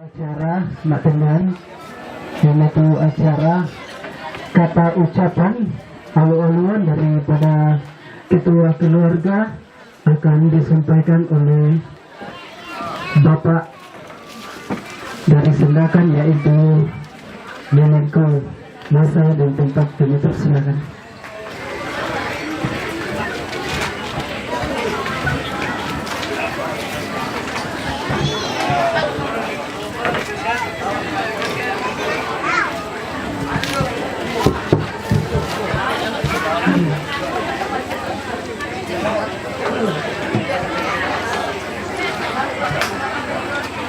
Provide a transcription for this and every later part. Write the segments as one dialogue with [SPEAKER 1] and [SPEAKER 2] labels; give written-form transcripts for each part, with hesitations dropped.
[SPEAKER 1] Acara dengan yaitu acara kata ucapan alu-aluan daripada ketua keluarga akan disampaikan oleh Bapak dari Sendakan, yaitu Menko Masa dan Tempat Penutup. Silakan.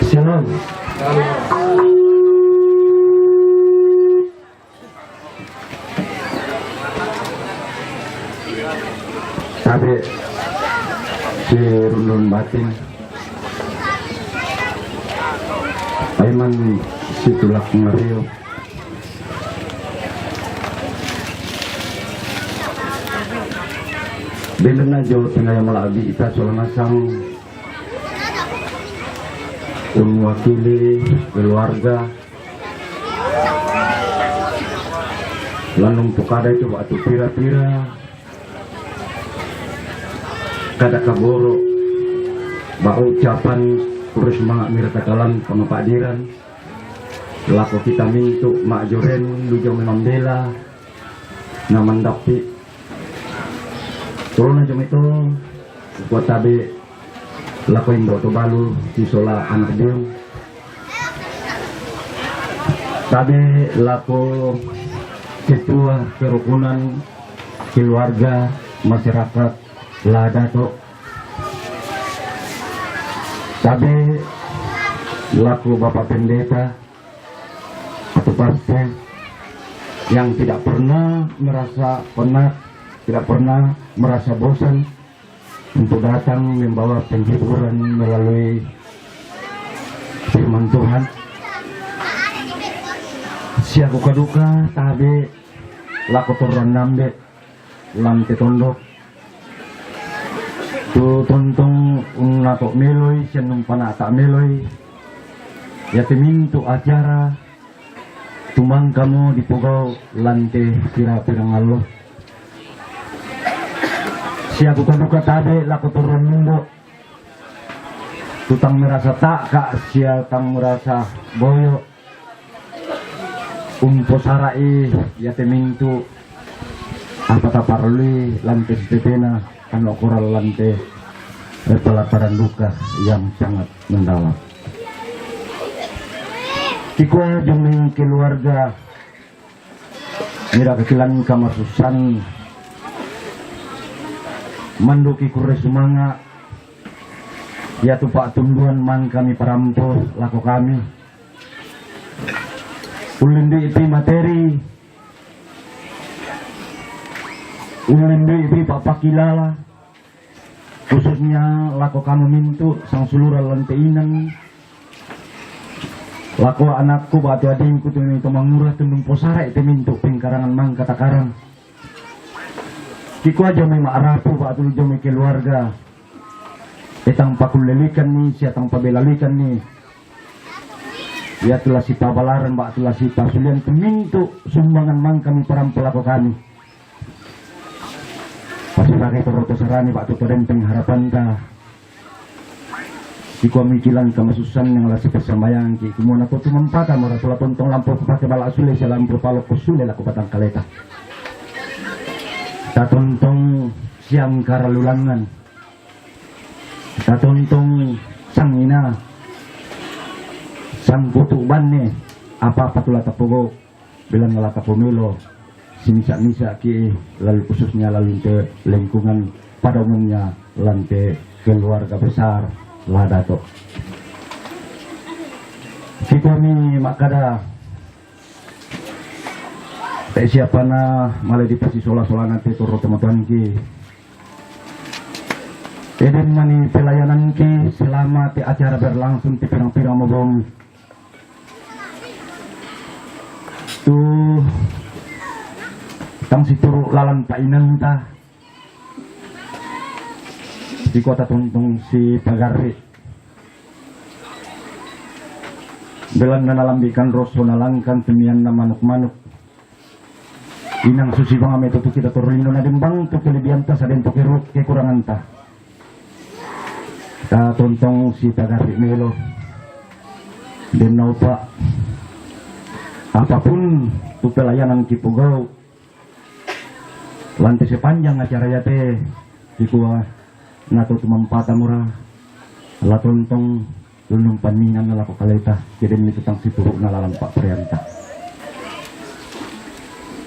[SPEAKER 1] Shalom.
[SPEAKER 2] Tapi si rundun batin Aiman si tulak ngeriu Bilena jauh tengah yang malabi ita soalnya sang mewakili keluarga lanung tukada itu waktu pira-pira kada kaboro ba ucapan terus semangat mira katalan pengapadiran laku kita mintu mak joren lujo membela namandapi turun aja itu buat tabi laku indo to balu sisola anak dia tabi laku ketua kerukunan keluarga masyarakat lada to tabi laku bapak pendeta atau pastor yang tidak pernah merasa penat, tidak pernah merasa bosan untuk datang membawa penghiburan melalui firman Tuhan. Siaku kaduka tabe laku turun nambe lantai tondok tu tontong nato meloy senung panata meloy ya temintu acara tumang kamu di pugau lantai pirang Allah. Siaku kaduka tabe laku turun minggu tutang merasa tak kak siatang merasa boyo umpo sarai ya temintu apa taparli lantai setepena ano koral lantai pelataran duka yang sangat mendalam. Kikwa juming keluarga mira kekilan kamasusan manduki kure sumanga ya tupak tumbuhan man kami parampo laku kami ulindi iti materi ulindi iti papakilala khususnya laku kami mintu sang sulura lantainan laku anakku batu adingku tuh itu mangurah tundung posara itu mintu pingkarangan mang kata karang kiku aja may maarapo batu jome keluarga itang pakulilikan ni siatang pabelalikan ni ya telah si pabalaran bak telah si pasulian kemintu sumbangan mang kami param pelaku kami pasakai toroto sarani bak tutorenteng harapan ta Iku mikilan kamasusan yang lasi persambayang ki kumuna ko tumampata maratula tontong lampu pakai bala asule sa lampu palo kusule laku patang kaleta tatontong siang karalulangan tatontong sang ina sang putu banne apa patula tapugo bilang ngalata pumilo sinisa-nisa ki lalu khususnya lalu ke lingkungan pada umumnya lantai keluarga besar lada to kita ni makada tak siapa na malah dipasi sola-sola nanti turut teman-teman ki eden mani pelayanan ki selama ti acara berlangsung ti pirang-pirang mabong tu tang situru lalan painan ta di kota Tuntong si Pagari Belan na nalambikan roso nalangkan temian na manuk-manuk. Inang susi bang ame tutu kita turino na dimbang tu kelebihan ta sa den tu kekurangan ta. Ta tontong si tagari melo. Den naupa apapun tu pelayanan kipugau. Lantai sepanjang acara yate kikuah nato tumampata murah. La tontong lunung paningan na lako kaleta kirim ni tutang situruk na lalampak prianta.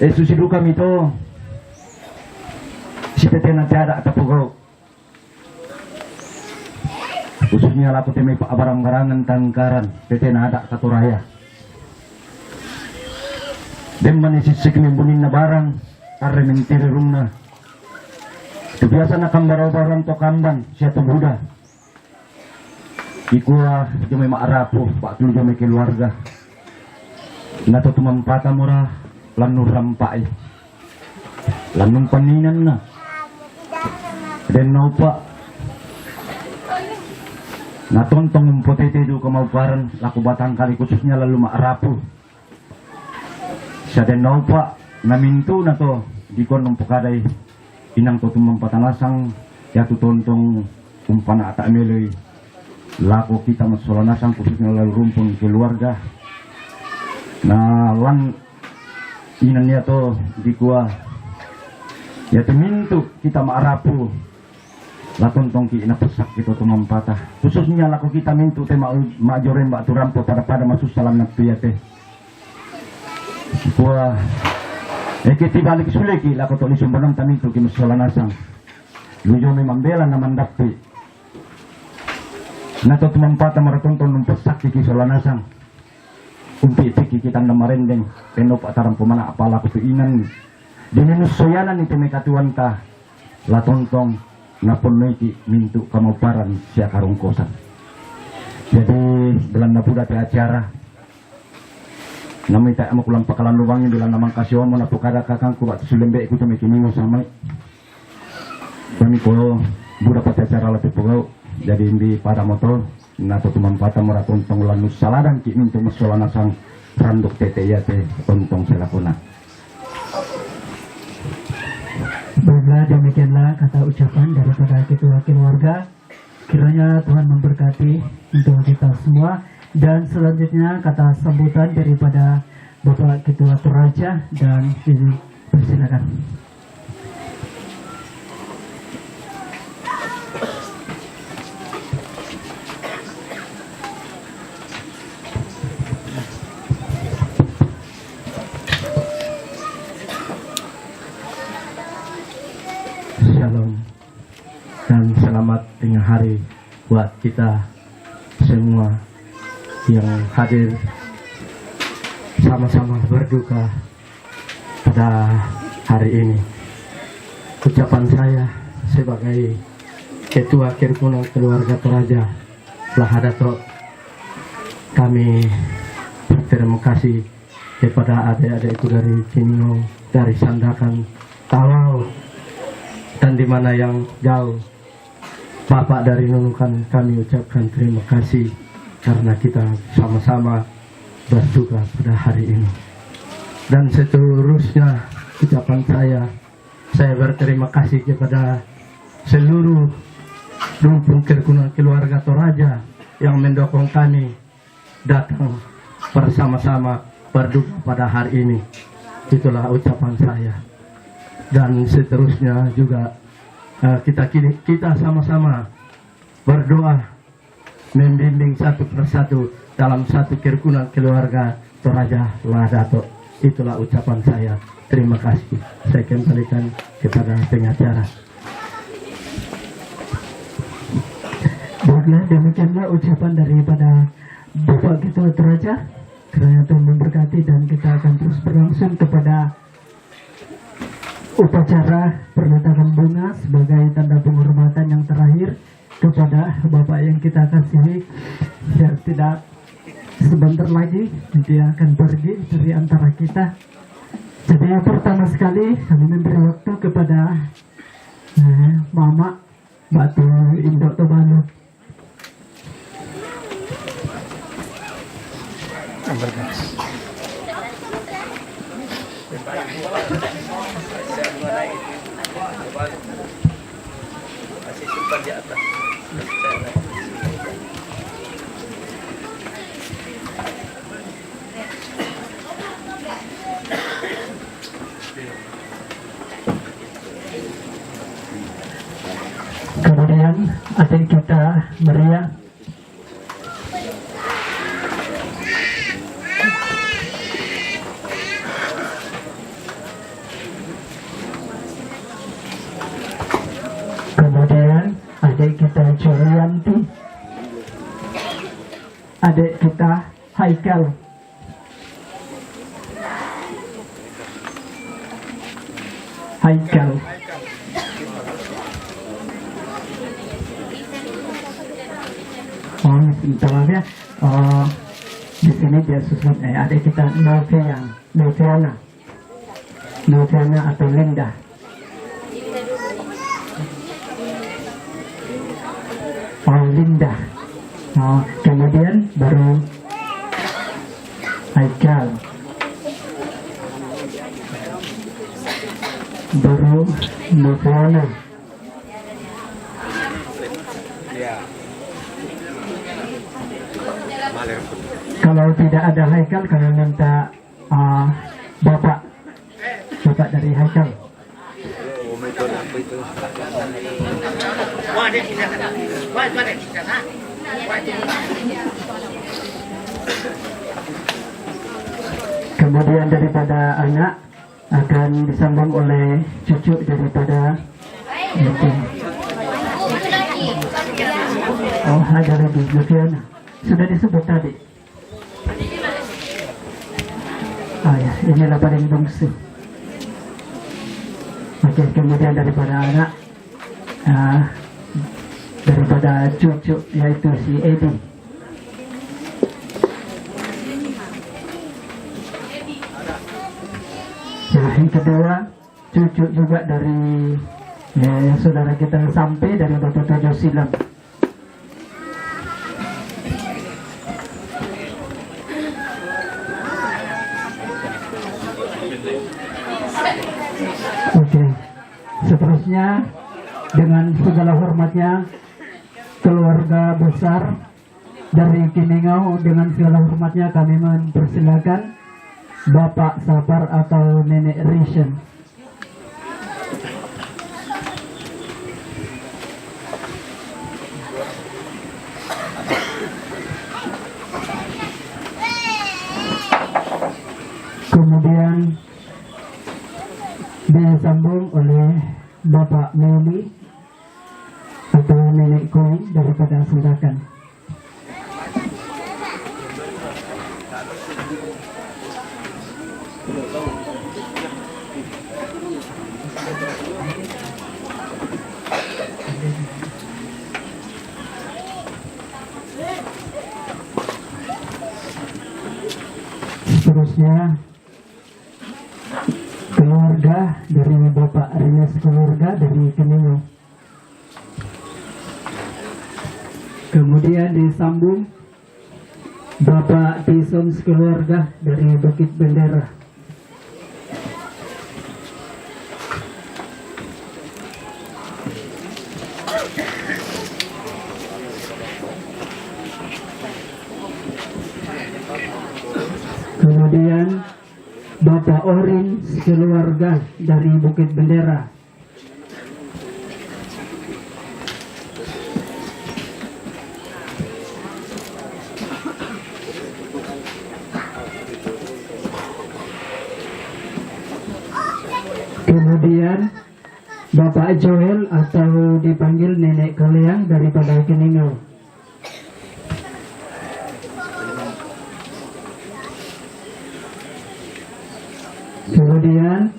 [SPEAKER 2] Susidu kami to si tete na tiada tapugau khususnya lako teme pa barang-barangan tangkaran tete na ada katuraya dan manisisik nimbunin na barang are mentiri rumna itu biasa na kambaraw-baran to kamban siya to buda ikuah jome maarapo pak tulu jome keluarga nato tumampata murah lanu rampai lanung paninan na dan naupa natontong umpotete du kamauparan laku batang kali khususnya lalu maarapo sa den naupa namintu na to dikon umpukadai inang to tumampatanasang yatu tontong umpana ata meloy laku kita masolanasang khususnya lalu rumpun keluarga na lan inan niya to di kuah ya mintu kita maarapu latontong ki inapesak kita tumampatah khususnya laku kita mintu te majoren mbak turampo pada masuk salam naktu ya teh kuah kiti balik suleki laku to lisumbanang tamintu ki masolanasang lujo me mambela na mandapti nato tumampatah maratonton numpesak ki solanasang umpi tiki kita namarendeng peno pataran pemana apala kutuinan dinenus soyanan itu mekatuan ka latontong napon ki mintu kamauparan sia karungkosan jadi belan napuda te acara namai tak amakulang pakalan luwangi belan namang kasiwan mo napukada kakang ku batu sulembe iku teme kiningo samai kami ko buda pat acara lati pugau jadi indi pada motor nato tumampata maratontong lanus saladang ki mintu masolanasang randuk tete ya te tontong selakuna.
[SPEAKER 1] Baiklah, demikianlah kata ucapan daripada ketua keluarga. Kiranya Tuhan memberkati untuk kita semua. Dan selanjutnya kata sambutan daripada Bapak Ketua Toraja dan dipersilakan.
[SPEAKER 3] Shalom dan selamat tengah hari buat kita semua yang hadir sama-sama berduka pada hari ini. Ucapan saya sebagai Ketua Kirkunan Keluarga Toraja Lahadato, kami berterima kasih kepada adik-adikku dari Ciningo, dari Sandakan, Tawau, dan di mana yang jauh. Bapak dari Nunukan, kami ucapkan terima kasih karena kita sama-sama berduka pada hari ini. Dan seterusnya ucapan saya berterima kasih kepada seluruh rumpun Kirkunan Keluarga Toraja yang mendukung kami datang bersama-sama berduka pada hari ini. Itulah ucapan saya. Dan seterusnya juga kita sama-sama berdoa membimbing satu persatu dalam satu kerukunan keluarga Toraja Lahadato. Itulah ucapan saya. Terima kasih. Saya kembalikan kepada pengacara.
[SPEAKER 1] Baiklah, demikianlah ucapan daripada Bapak Ketua Toraja. Kiranya Tuhan memberkati dan kita akan terus berlangsung kepada upacara perletakan bunga sebagai tanda penghormatan yang terakhir kepada Bapak yang kita kasihi. Ya, tidak sebentar lagi dia akan pergi dari antara kita. Jadi yang pertama sekali kami memberi waktu kepada Mama Batu Indo Tobano.
[SPEAKER 3] berkas.
[SPEAKER 1] Kemudian adik kita Maria. Kemudian adik kita Julianti. Adik kita Haikal. Haikal. Oh, sebentar ya. Oh, di sini dia susun. Adik kita Noviana atau Linda. Oh, Linda. Oh, kemudian baru Haikal. Baru Noviana. Kalau tidak ada Haikal, kami minta bapak dari Haikal. Kemudian daripada anak akan disambung oleh cucu daripada Oh, ada lagi Luciana. Sudah disebut tadi. Oh ya, inilah paling bungsu. Oke, kemudian daripada anak, daripada cucu yaitu si Edi. Nah, yang kedua cucu juga dari saudara kita yang sampai dari Bapak Tojo Silam. Oke, seterusnya dengan segala hormatnya keluarga besar dari Kiningau, dengan segala hormatnya kami mempersilakan Bapak Sapar atau Nenek Rishen. Kemudian disambung oleh Bapak Meli atau Nenek Koi daripada Sundakan. Seterusnya keluarga dari Bapak Rines keluarga dari Keningau. Kemudian disambung Bapak Tison keluarga dari Bukit Bendera. Kemudian Bapak Orin keluarga dari Bukit Bendera. Kemudian Bapak Joel atau dipanggil Nenek Kaleang daripada Keningau. Kemudian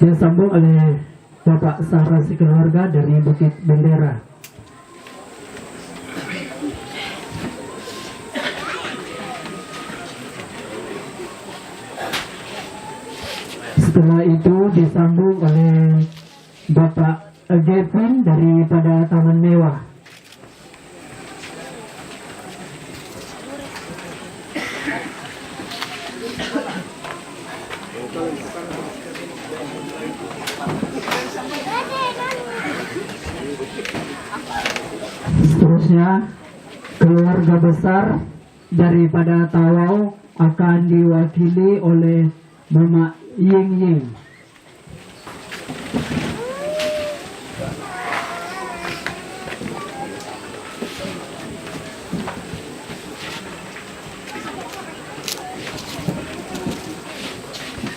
[SPEAKER 1] disambung oleh Bapak Sarasi keluarga dari Bukit Bendera. Setelah itu disambung oleh Bapak Gavin daripada Taman Mewah. Seterusnya, keluarga besar daripada Tawau akan diwakili oleh Mama Ying Ying.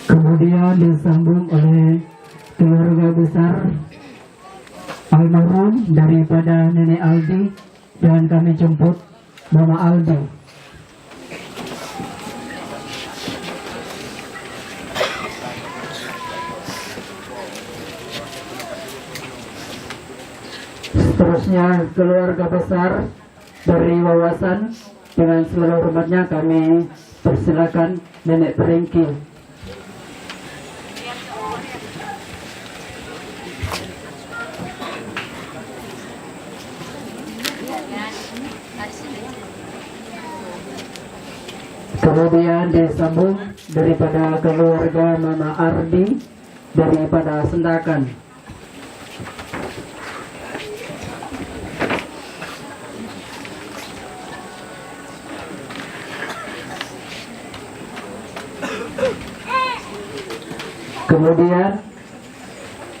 [SPEAKER 1] Kemudian disambung oleh keluarga besar almarhum daripada Nenek Aldi, dan kami jemput Mama Aldi. Seterusnya keluarga besar dari Wawasan, dengan segala hormatnya kami persilakan Nenek Perengki. Kemudian disambung daripada keluarga Mama Ardi daripada Sendakan. Kemudian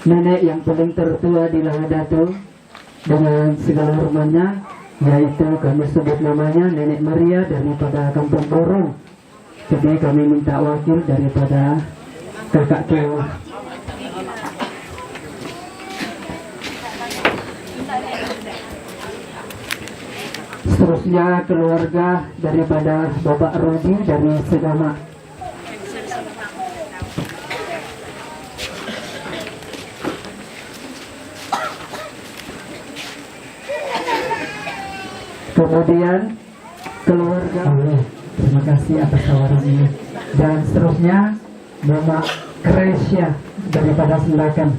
[SPEAKER 1] nenek yang paling tertua di Lahadatul, dengan segala hormatnya, yaitu kami sebut namanya Nenek Maria daripada Kampung Borong. Jadi kami minta wakil daripada kakak Kewa. Seterusnya keluarga daripada Bapak Rodi dari Segama. Kemudian keluarga, terima kasih atas tawaran ini. Dan seterusnya Mama Kresya daripada Sendakan.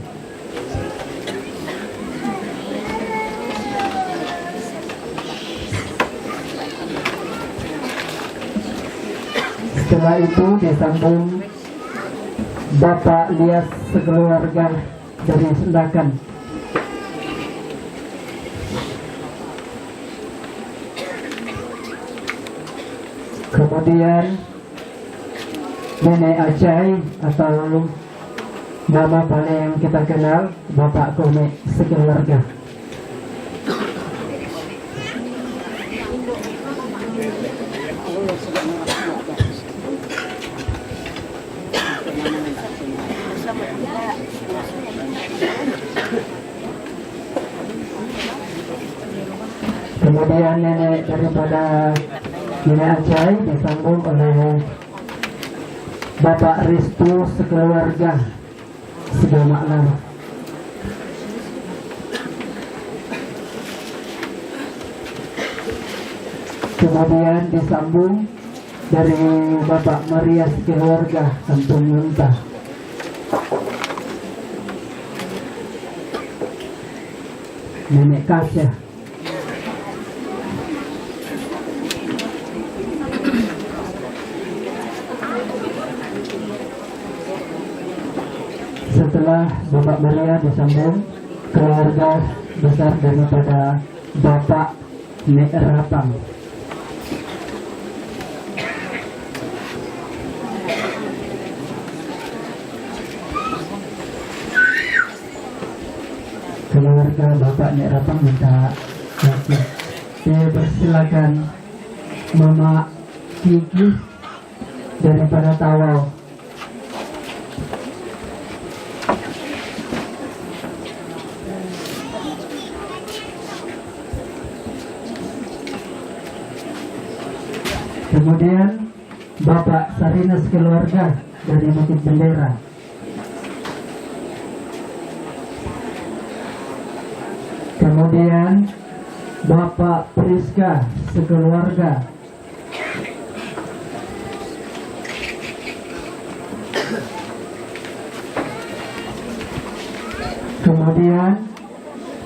[SPEAKER 1] Setelah itu disambung Bapak Lias sekeluarga dari Sendakan. Kemudian Nenek Acai atau nama paling kita kenal Bapak Kome sekeluarga. Kemudian nenek daripada Nenek Acai disambung oleh Bapak Ristu sekeluarga Segamaklan. Kemudian disambung dari Bapak Maria sekeluarga Kampung Lunta. Nenek Kasya. Setelah Bapak Maria disambung keluarga besar daripada Bapak Nek Rapang. Keluarga Bapak Nek Rapang minta wakil. Persilakan Mama Kiki daripada Tawau. Kemudian Bapak Sarinas keluarga dari Bukit Bendera. Kemudian Bapak Priska sekeluarga. Kemudian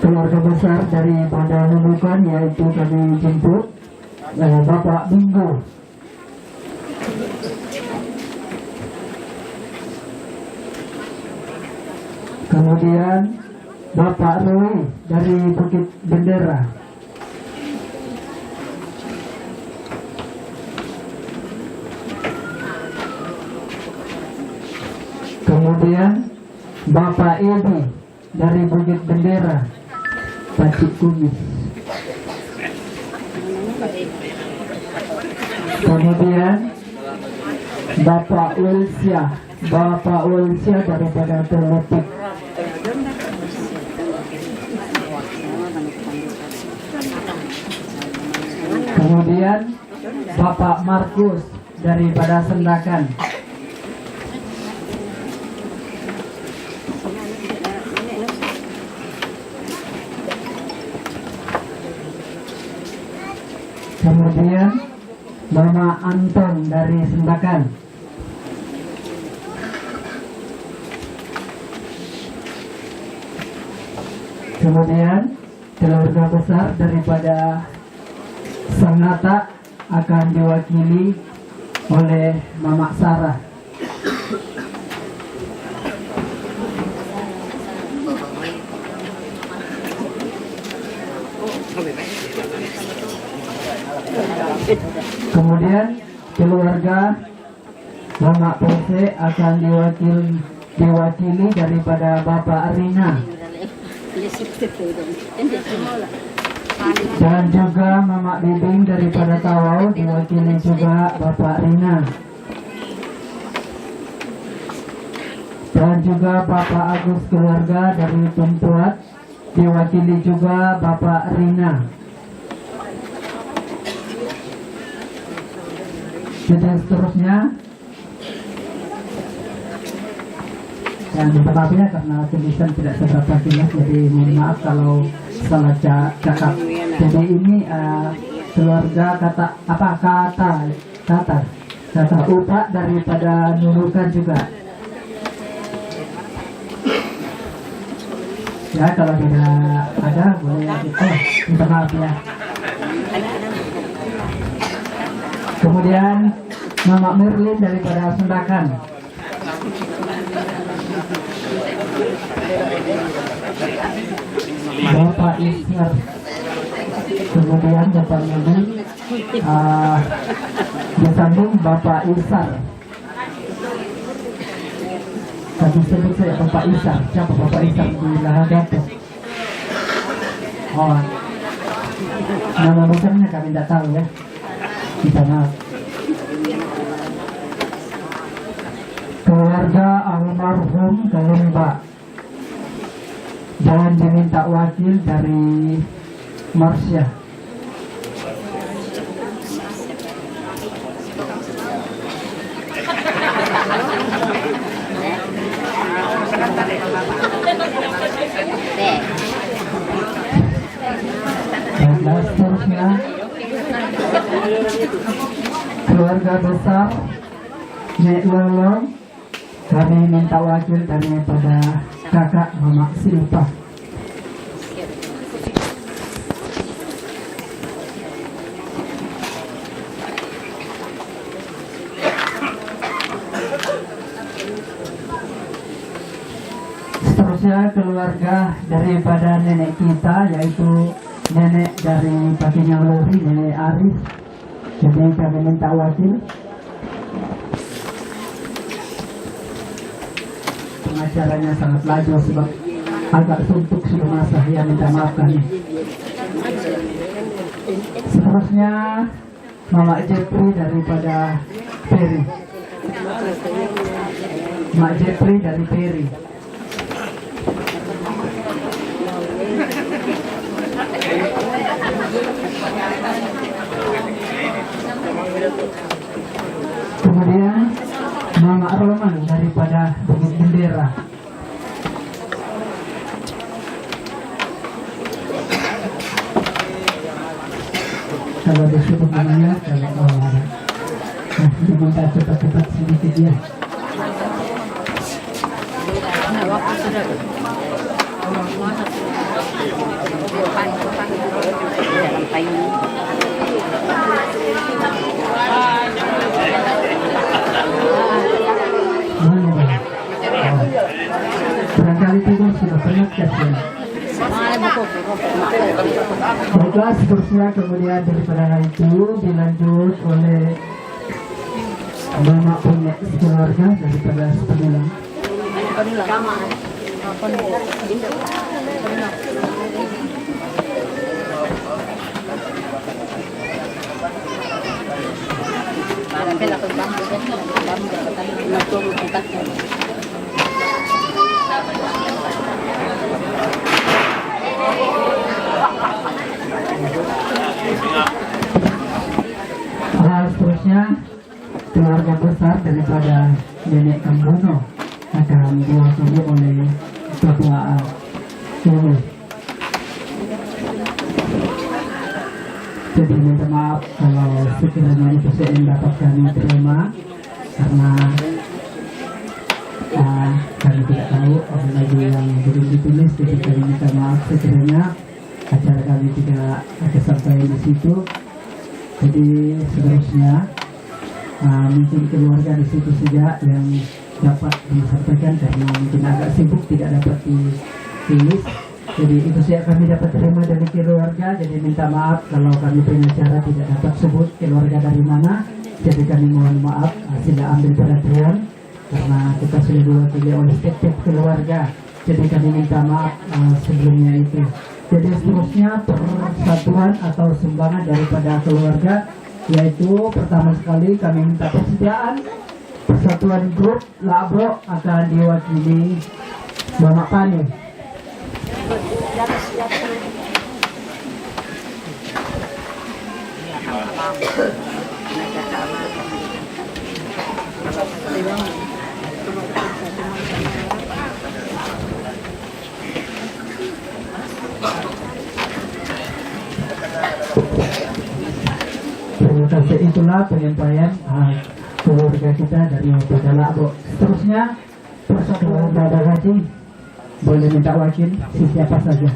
[SPEAKER 1] keluarga besar dari pada Nunukan, yaitu kami jemput Bapak Bingo. Kemudian Bapak Roy dari Bukit Bendera. Kemudian Bapak Edi dari Bukit Bendera, Pacik Kumis. Kemudian Bapak Wilsia daripada Teletik. Kemudian Bapak Markus daripada Sendakan. Kemudian Mama Anton dari Sendakan. Kemudian keluarga besar daripada Sangatta akan diwakili oleh Mama Sarah. Kemudian keluarga Mama Pose akan diwakili daripada Bapak Rina. Dan juga Mama Bibing daripada Tawau diwakili juga Bapak Rina. Dan juga Bapak Agus keluarga dari Tumpuat diwakili juga Bapak Rina. Dan seterusnya, yang minta maaf ya karena tulisan tidak seberapa jelas, jadi mohon maaf kalau salah cakap. Jadi ini keluarga kata Upa daripada Nunukan juga. Ya kalau tidak ada boleh kita minta maaf ya. Kemudian Mama Merlin daripada Sendakan. Bapak Isar. Kemudian Bapak Merlin disambung Bapak Isar. Tadi sebut saya Bapak Isar. Siapa Bapak Isar di Lahadato? Oh, nama besarnya kami tidak tahu ya. Minta maaf. Keluarga almarhum Kalemba dan diminta wakil dari Marsya. Dan seterusnya keluarga besar Nek Lolong, kami minta wakil daripada kakak Mama Silpa. Seterusnya keluarga daripada nenek kita, yaitu nenek dari Patinyang Lori, Nenek Aris. Jadi kami minta wakil. Pengacaranya sangat laju sebab agak suntuk sudah masa, ya minta maaf kami. Seterusnya Mama Jepri daripada Peri. Mak Jepri dari Peri. Kemudian Mama Roman daripada Bukit Bendera. Kalau disuruh namanya, kalau diminta cepat-cepat sedikit ya. Barangkali tidur sudah penat ya. Baiklah, seterusnya kemudian daripada hal itu dilanjut oleh Mama punya keluarga daripada sepenuhnya. Seterusnya keluarga besar daripada nenek Kambono akan diwakili oleh ketua ini. Jadi minta maaf kalau sekiranya itu saya dapat kami terima karena kami tidak tahu ada lagi yang belum ditulis, jadi kami minta maaf sekiranya acara kami tidak ada sampai di situ. Jadi seterusnya mungkin keluarga di situ saja yang dapat disampaikan karena mungkin agak sibuk tidak dapat ditulis. Jadi itu saja kami dapat terima dari keluarga. Jadi minta maaf kalau kami pengacara tidak dapat sebut keluarga dari mana. Jadi kami mohon maaf, sila ambil perhatian karena kita sudah diwakili oleh setiap keluarga. Jadi kami minta maaf sebelumnya itu. Jadi seterusnya persatuan atau sumbangan daripada keluarga, yaitu pertama sekali kami minta persediaan persatuan grup Labro akan diwakili Bapak Pani. Terima kasih, itulah penyampaian keluarga kita dari Pada Labro. Seterusnya persatuan Dada Haji boleh minta wakil siapa saja.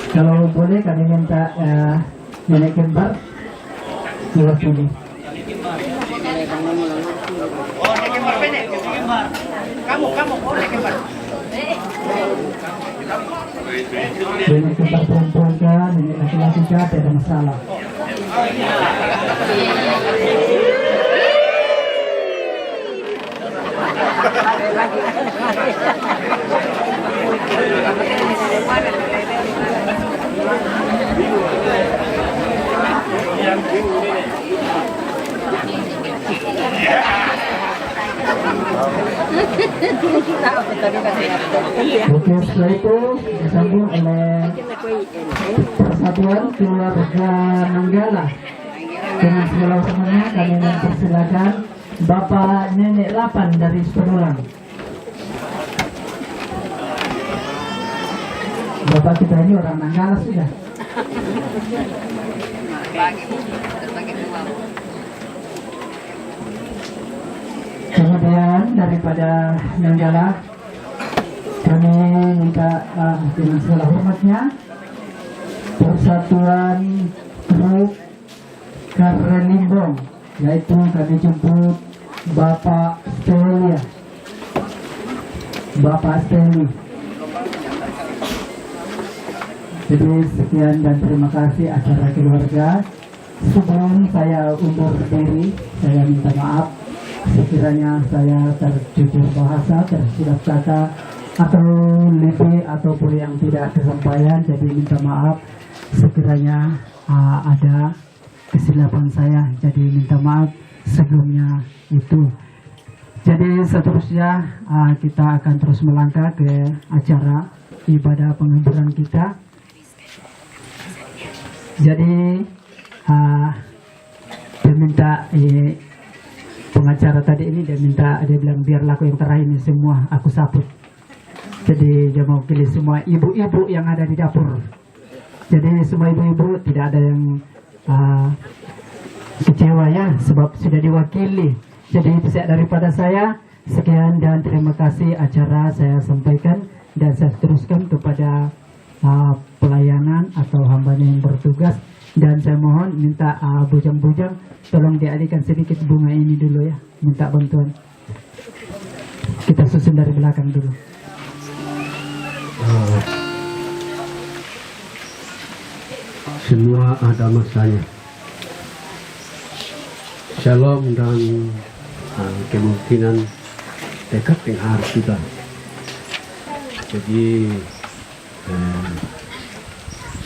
[SPEAKER 1] Kalau boleh kami minta nenek kembar diwakili.
[SPEAKER 4] Oh, nenek kembar pendek, kembar. Kamu, oh nenek kembar.
[SPEAKER 1] Nenek kembar perempuan kan, nenek laki-laki kan, tidak ada masalah. Oke, setelah itu disambung oleh persatuan keluarga Nanggala. Dengan segala hormatnya kami mempersilakan Bapak Nenek Lapan dari Sepenulang. Bapak kita ini orang Nanggala sudah. Kemudian daripada Nanggala kami minta dengan segala hormatnya persatuan grup Karelimbong, yaitu kami jemput Bapak Steli. Jadi sekian dan terima kasih acara keluarga. Sebelum saya undur diri, saya minta maaf sekiranya saya terjujur bahasa, tersilap kata atau lebih ataupun yang tidak kesampaian. Jadi minta maaf sekiranya ada kesilapan saya, jadi minta maaf sebelumnya itu. Jadi seterusnya kita akan terus melangkah ke acara ibadah penghiburan kita. Jadi dia minta pengacara tadi ini, dia bilang biarlah aku yang terakhir ini semua aku sabut. Jadi dia mau pilih semua ibu-ibu yang ada di dapur. Jadi semua ibu-ibu tidak ada yang kecewa ya, sebab sudah diwakili. Jadi itu daripada saya. Sekian dan terima kasih acara saya sampaikan dan saya teruskan kepada pelayanan atau hambanya yang bertugas. Dan saya mohon minta bujang-bujang tolong dialihkan sedikit bunga ini dulu ya, minta bantuan. Kita susun dari belakang dulu.
[SPEAKER 3] Semua ada masanya. Shalom dan kemungkinan dekat dengan hari kita. Jadi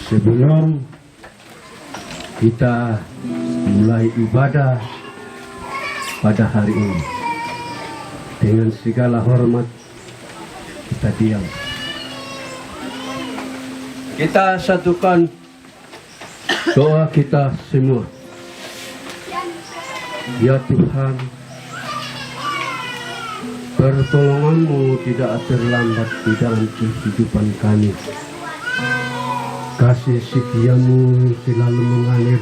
[SPEAKER 3] sebelum kita mulai ibadah pada hari ini, dengan segala hormat kita diam. Kita satukan doa kita semua. Ya Tuhan, pertolongan-Mu tidak terlambat di dalam kehidupan kami. Kasih setia-Mu selalu mengalir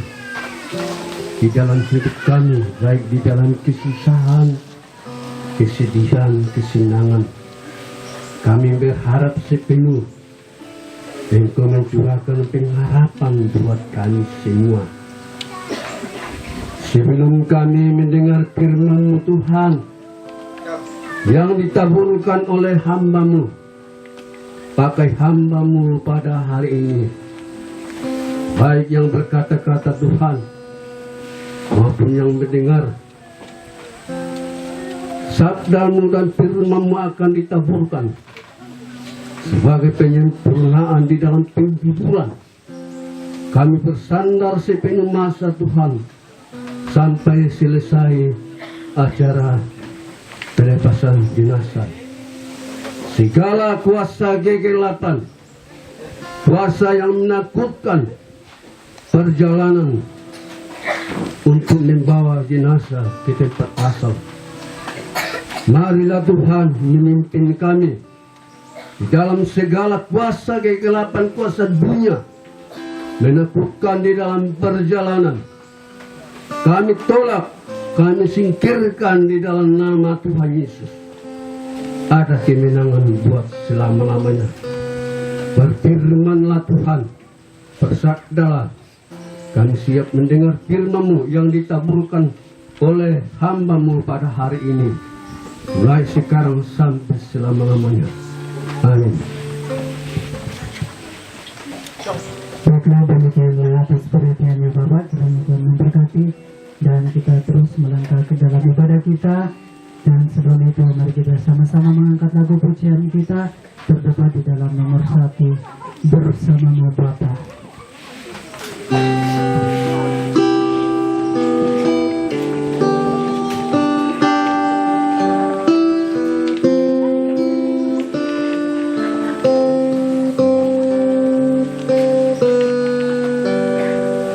[SPEAKER 3] di dalam hidup kami, baik di dalam kesusahan, kesedihan, kesenangan. Kami berharap sepenuh Engkau mencurahkan pengharapan buat kami semua. Sebelum kami mendengar firman-Mu Tuhan yang ditaburkan oleh hamba-Mu, pakai hamba-Mu pada hari ini, baik yang berkata-kata Tuhan maupun yang mendengar, sabda-Mu dan firman-Mu akan ditaburkan sebagai penyempurnaan di dalam penghiburan. Kami bersandar sepenuh masa Tuhan sampai selesai acara pelepasan jenazah. Segala kuasa kegelapan, kuasa yang menakutkan perjalanan untuk membawa jenazah ke tempat asal, marilah Tuhan memimpin kami di dalam segala kuasa kegelapan, kuasa dunia menakutkan di dalam perjalanan. Kami tolak, kami singkirkan di dalam nama Tuhan Yesus. Ada kemenangan buat selama-lamanya. Berfirmanlah Tuhan, bersabdalah, kami siap mendengar firman-Mu yang ditaburkan oleh hamba-Mu pada hari ini, mulai sekarang sampai selama-lamanya. Amin.
[SPEAKER 1] Baiklah, demikianlah atas perhatiannya Bapak, kiranya Tuhan memberkati dan kita terus melangkah ke dalam ibadah kita. Dan sebelum itu mari kita sama-sama mengangkat lagu pujian kita terdapat di dalam nomor 1, Bersama-Mu Bapa.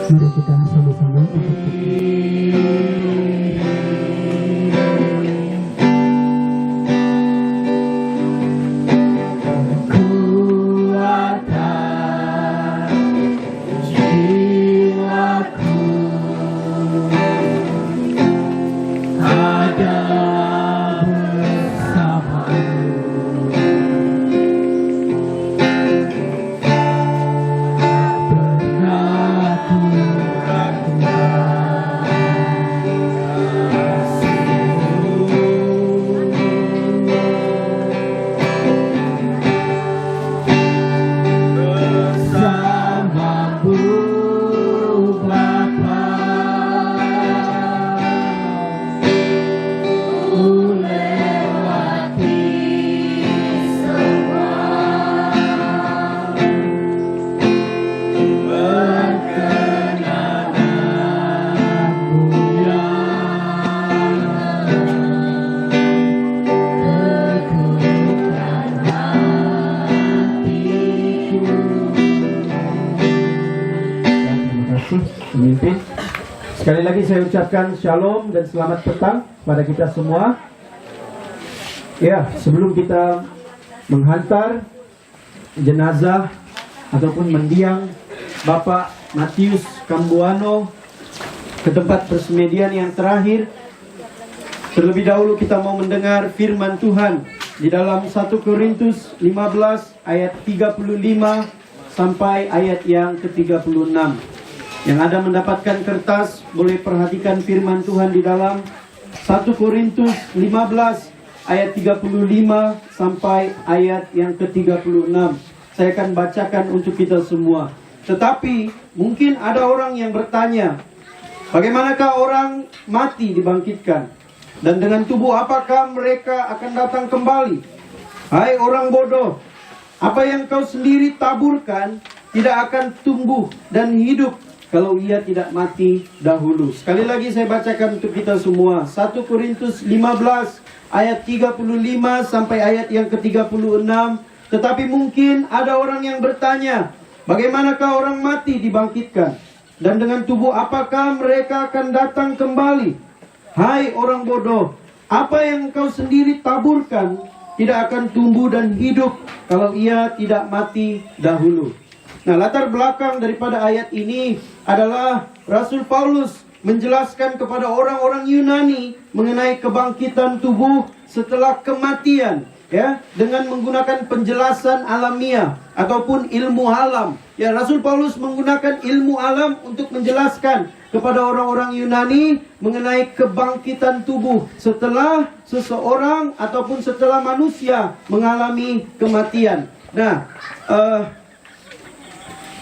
[SPEAKER 1] Mari kita sama-sama untuk
[SPEAKER 5] pemimpin. Sekali lagi saya ucapkan shalom dan selamat petang pada kita semua. Ya, sebelum kita menghantar jenazah ataupun mendiang Bapak Matius Kambuano ke tempat persemedian yang terakhir, terlebih dahulu kita mau mendengar firman Tuhan di dalam 1 Korintus 15 ayat 35 sampai ayat yang ke-36. Yang ada mendapatkan kertas, boleh perhatikan firman Tuhan di dalam 1 Korintus 15 ayat 35 sampai ayat yang ke-36. Saya akan bacakan untuk kita semua. Tetapi mungkin ada orang yang bertanya, Bagaimanakah orang mati dibangkitkan? Dan dengan tubuh apakah mereka akan datang kembali? Hai orang bodoh, apa yang kau sendiri taburkan tidak akan tumbuh dan hidup kalau ia tidak mati dahulu. Sekali lagi saya bacakan untuk kita semua. 1 Korintus 15 ayat 35 sampai ayat yang ke-36. Tetapi mungkin ada orang yang bertanya, bagaimanakah orang mati dibangkitkan? Dan dengan tubuh apakah mereka akan datang kembali? Hai orang bodoh, apa yang kau sendiri taburkan tidak akan tumbuh dan hidup kalau ia tidak mati dahulu. Nah, latar belakang daripada ayat ini adalah Rasul Paulus menjelaskan kepada orang-orang Yunani mengenai kebangkitan tubuh setelah kematian, ya, dengan menggunakan penjelasan alamiah ataupun ilmu alam. Ya, Rasul Paulus menggunakan ilmu alam untuk menjelaskan kepada orang-orang Yunani mengenai kebangkitan tubuh setelah seseorang ataupun setelah manusia mengalami kematian. Nah,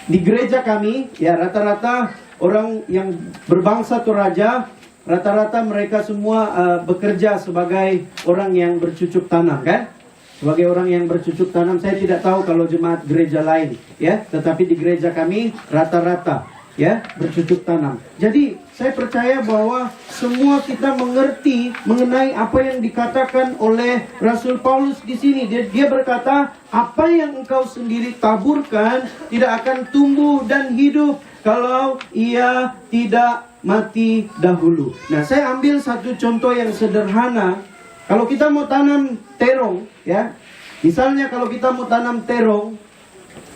[SPEAKER 5] di gereja kami, ya, rata-rata orang yang berbangsa Toraja, rata-rata mereka semua bekerja sebagai orang yang bercucuk tanam, kan? Sebagai orang yang bercucuk tanam. Saya tidak tahu kalau jemaat gereja lain, ya, tetapi di gereja kami rata-rata, ya, bercucuk tanam. Jadi saya percaya bahwa semua kita mengerti mengenai apa yang dikatakan oleh Rasul Paulus di sini. Dia berkata, apa yang engkau sendiri taburkan tidak akan tumbuh dan hidup kalau ia tidak mati dahulu. Nah, saya ambil satu contoh yang sederhana. Kalau kita mau tanam terong, ya, misalnya kalau kita mau tanam terong,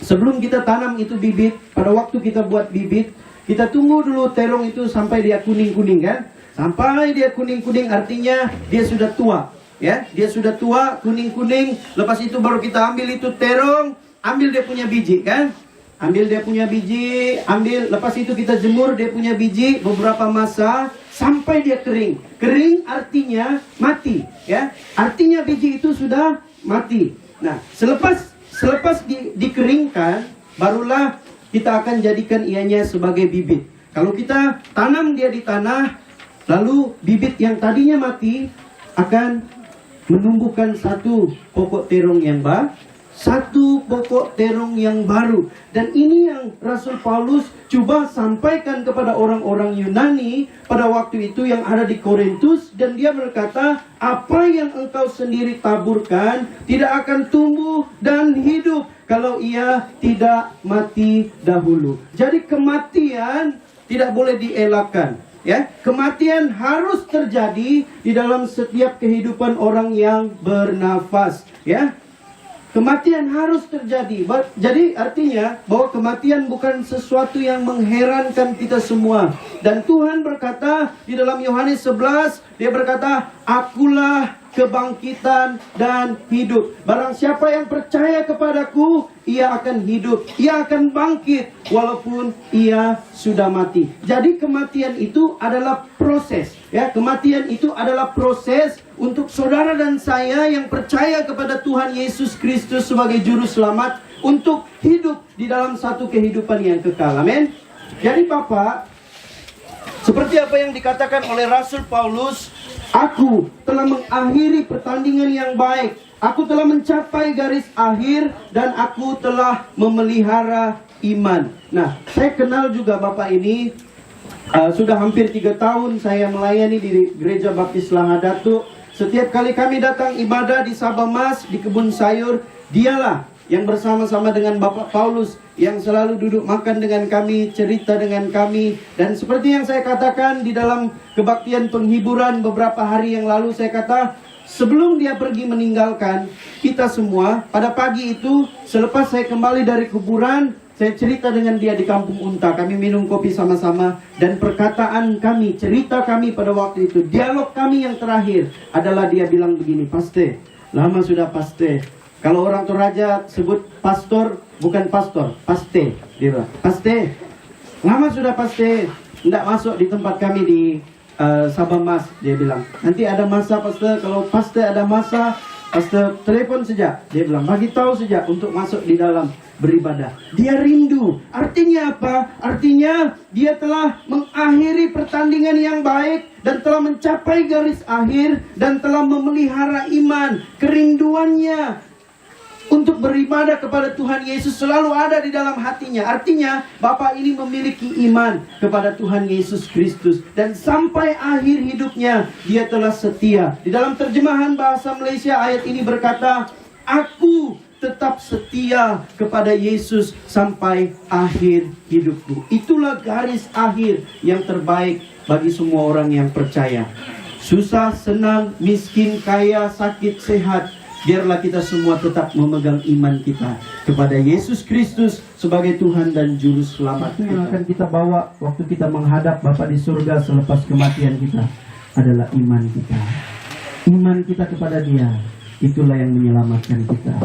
[SPEAKER 5] sebelum kita tanam itu bibit, pada waktu kita buat bibit, kita tunggu dulu terong itu sampai dia kuning-kuning, kan? Sampai dia kuning-kuning artinya dia sudah tua, ya, dia sudah tua, kuning-kuning. Lepas itu baru kita ambil itu terong, ambil dia punya biji, kan? Ambil dia punya biji, lepas itu kita jemur dia punya biji beberapa masa sampai dia kering. Kering artinya mati, ya. Artinya biji itu sudah mati. Nah, selepas dikeringkan, barulah kita akan jadikan ianya sebagai bibit. Kalau kita tanam dia di tanah, lalu bibit yang tadinya mati akan menumbuhkan satu pokok terong yang baru. Dan ini yang Rasul Paulus coba sampaikan kepada orang-orang Yunani pada waktu itu yang ada di Korintus. Dan dia berkata, apa yang engkau sendiri taburkan tidak akan tumbuh dan hidup kalau ia tidak mati dahulu. Jadi kematian tidak boleh dielakkan, ya. Kematian harus terjadi di dalam setiap kehidupan orang yang bernafas, ya. Kematian harus terjadi. Jadi artinya bahwa kematian bukan sesuatu yang mengherankan kita semua. Dan Tuhan berkata di dalam Yohanes 11, dia berkata, akulah kebangkitan dan hidup. Barang siapa yang percaya kepadaku, ia akan hidup, ia akan bangkit walaupun ia sudah mati. Jadi kematian itu adalah proses, ya. Kematian itu adalah proses untuk saudara dan saya yang percaya kepada Tuhan Yesus Kristus sebagai juru selamat untuk hidup di dalam satu kehidupan yang kekal. Amin. Jadi Bapak, seperti apa yang dikatakan oleh Rasul Paulus, aku telah mengakhiri pertandingan yang baik, aku telah mencapai garis akhir, dan aku telah memelihara iman. Nah, saya kenal juga Bapak ini, sudah hampir 3 tahun saya melayani di Gereja Baptis Langadatuk. Setiap kali kami datang ibadah di Sabamas, di kebun sayur, dialah yang bersama-sama dengan Bapak Paulus yang selalu duduk makan dengan kami, cerita dengan kami. Dan seperti yang saya katakan di dalam kebaktian penghiburan beberapa hari yang lalu, saya kata, sebelum dia pergi meninggalkan kita semua, pada pagi itu selepas saya kembali dari kuburan, saya cerita dengan dia di Kampung Unta. Kami minum kopi sama-sama. Dan perkataan kami, cerita kami pada waktu itu, dialog kami yang terakhir adalah dia bilang begini, Paste, lama sudah Paste. Kalau orang Toraja sebut pastor, bukan pastor, Paste. Dia bilang, Paste, lama sudah Paste, tidak masuk di tempat kami di Sabamas. Dia bilang, nanti ada masa Paste, kalau Paste ada masa, Pastor telepon saja, dia bilang bagi tahu saja untuk masuk di dalam beribadah. Dia rindu. Artinya apa? Artinya dia telah mengakhiri pertandingan yang baik dan telah mencapai garis akhir dan telah memelihara iman. Kerinduannya untuk beribadah kepada Tuhan Yesus selalu ada di dalam hatinya. Artinya Bapak ini memiliki iman kepada Tuhan Yesus Kristus. Dan sampai akhir hidupnya dia telah setia. Di dalam terjemahan bahasa Malaysia ayat ini berkata, aku tetap setia kepada Yesus sampai akhir hidupku. Itulah garis akhir yang terbaik bagi semua orang yang percaya. Susah, senang, miskin, kaya, sakit, sehat, biarlah kita semua tetap memegang iman kita kepada Yesus Kristus sebagai Tuhan dan Juru Selamat. Itu yang akan kita bawa waktu kita menghadap Bapa di surga selepas kematian kita adalah iman kita. Iman kita kepada Dia, itulah yang menyelamatkan kita.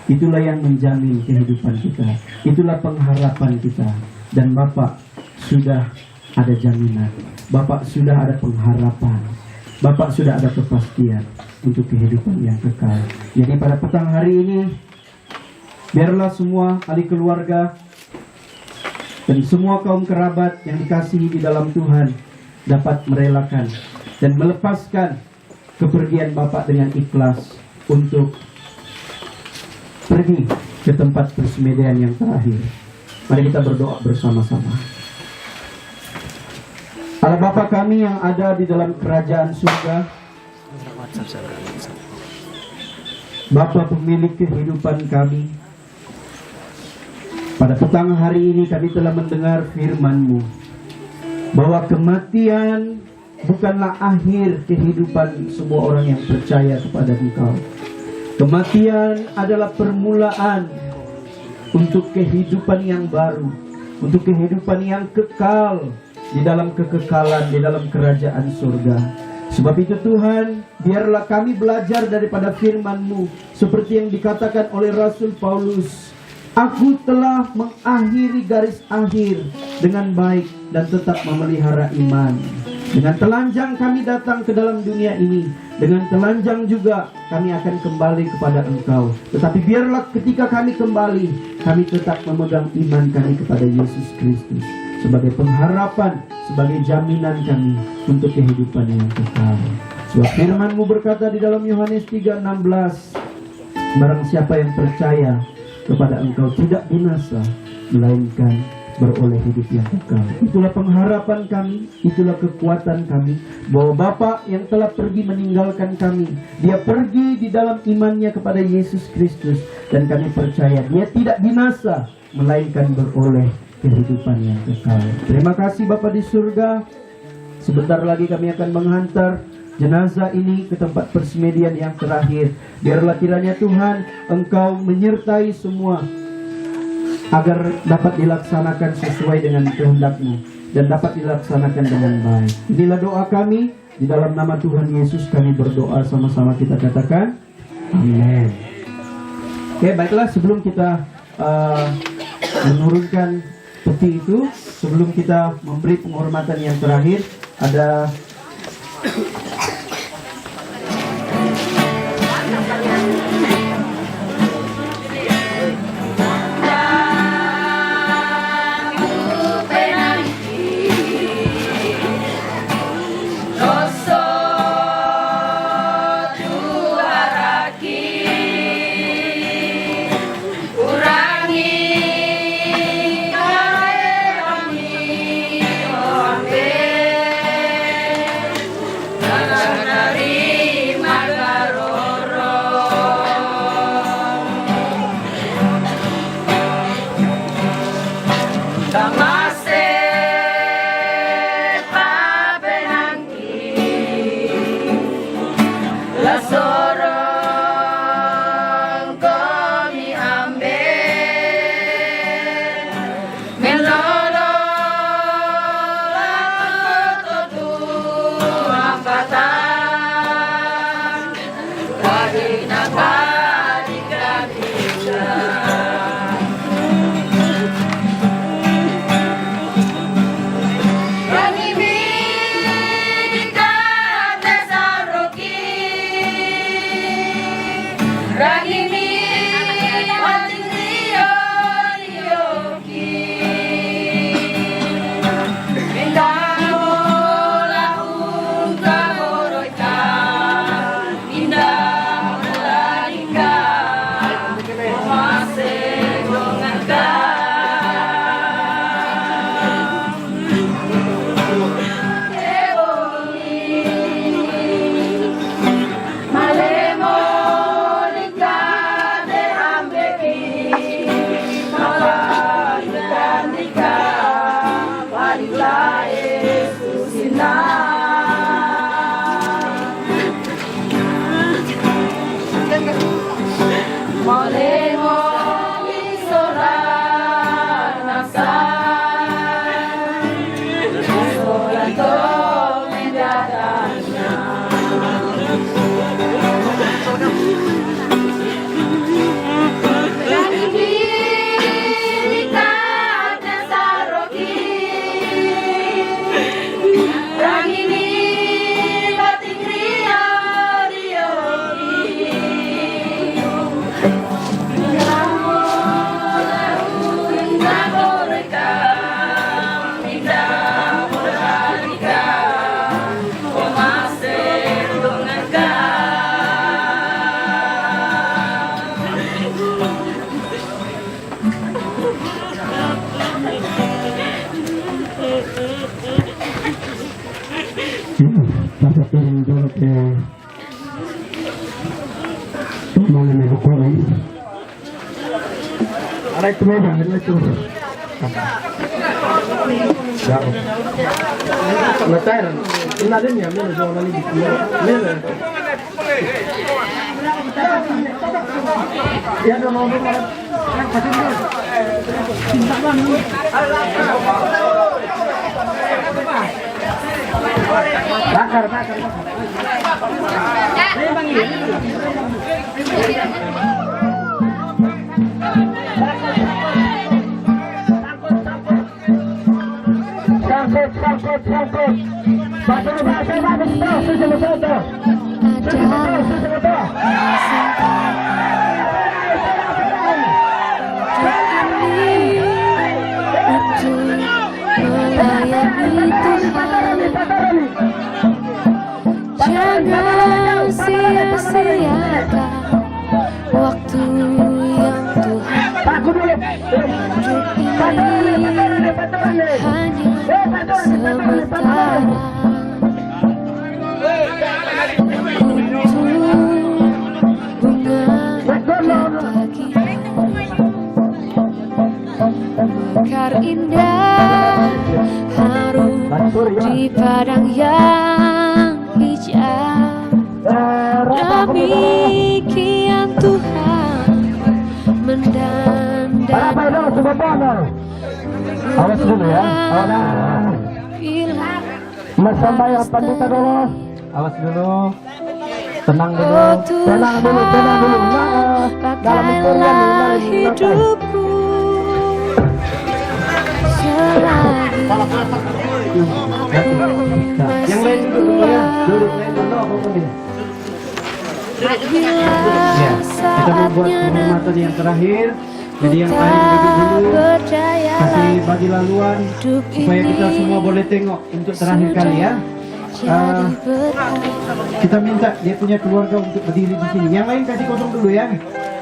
[SPEAKER 5] Itulah yang menjamin kehidupan kita. Itulah pengharapan kita. Dan Bapak sudah ada jaminan. Bapak sudah ada pengharapan. Bapak sudah ada kepastian untuk kehidupan yang kekal. Jadi pada petang hari ini, biarlah semua ahli keluarga dan semua kaum kerabat yang dikasihi di dalam Tuhan dapat merelakan dan melepaskan kepergian Bapak dengan ikhlas untuk pergi ke tempat persemedian yang terakhir. Mari kita berdoa bersama-sama. Allah Bapa kami yang ada di dalam kerajaan surga, Bapa pemilik kehidupan kami, pada petang hari ini kami telah mendengar firman-Mu bahwa kematian bukanlah akhir kehidupan semua orang yang percaya kepada Engkau. Kematian adalah permulaan untuk kehidupan yang baru, untuk kehidupan yang kekal di dalam kekekalan, di dalam kerajaan surga. Sebab itu Tuhan, biarlah kami belajar daripada firman-Mu seperti yang dikatakan oleh Rasul Paulus. Aku telah mengakhiri garis akhir dengan baik dan tetap memelihara iman. Dengan telanjang kami datang ke dalam dunia ini. Dengan telanjang juga kami akan kembali kepada Engkau. Tetapi biarlah ketika kami kembali, kami tetap memegang iman kami kepada Yesus Kristus sebagai pengharapan, sebagai jaminan kami untuk kehidupan yang kekal. Sebab firman-Mu berkata di dalam Yohanes 3:16, barang siapa yang percaya kepada Engkau tidak binasa, melainkan beroleh hidup yang kekal. Itulah pengharapan kami, itulah kekuatan kami, bahwa Bapa yang telah pergi meninggalkan kami, Dia pergi di dalam imannya kepada Yesus Kristus, dan kami percaya Dia tidak binasa, melainkan beroleh kehidupan yang kekal. Terima kasih Bapa di surga. Sebentar lagi kami akan menghantar jenazah ini ke tempat persemedian yang terakhir. Biarlah kiranya Tuhan Engkau menyertai semua agar dapat dilaksanakan sesuai dengan kehendak-Mu dan dapat dilaksanakan dengan baik. Inilah doa kami, di dalam nama Tuhan Yesus kami berdoa, sama-sama kita katakan amin. Oke, baiklah, sebelum kita menurunkan peti itu, sebelum kita memberi penghormatan yang terakhir, ada
[SPEAKER 3] Pasakirin dulu ke mana nih hukum? Ada itu mana? Ada itu.
[SPEAKER 5] Letar, ini ada nih, mana jual lagi? Mana? Ya, ada mau bakar.
[SPEAKER 6] Jangan sia-siakan waktu yang Tuhan beri hanya sementara untuk bunga kita. Mekar indah harum di padang yang hijau. Demikian Tuhan mendandani.
[SPEAKER 3] Awas dulu ya. Mas sampai pandita dulu. Awas dulu. Tenang dulu. Tenang dulu.
[SPEAKER 6] Pakailah hidupku selagi
[SPEAKER 5] Yang lain dulu ya. Duduk lain dulu apa ini? Ya, kita membuat penghormatan yang terakhir. Jadi yang lain bagi dulu, kasih bagi laluan supaya kita semua boleh tengok untuk terakhir kali ya. Kita minta dia punya keluarga untuk berdiri di sini. Yang lain kasih kosong dulu ya.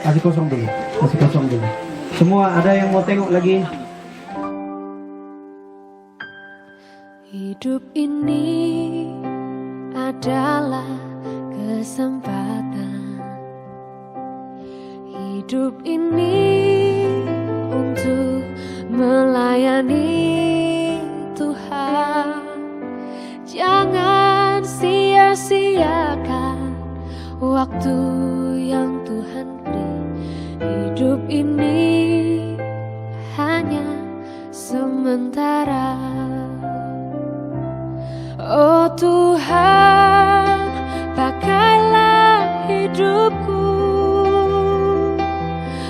[SPEAKER 5] Kasih kosong dulu. Semua ada yang mau tengok lagi?
[SPEAKER 6] Hidup ini adalah kesempatan. Hidup ini untuk melayani Tuhan. Jangan sia-siakan waktu yang Tuhan beri. Hidup ini hanya sementara. Oh Tuhan, pakailah hidupku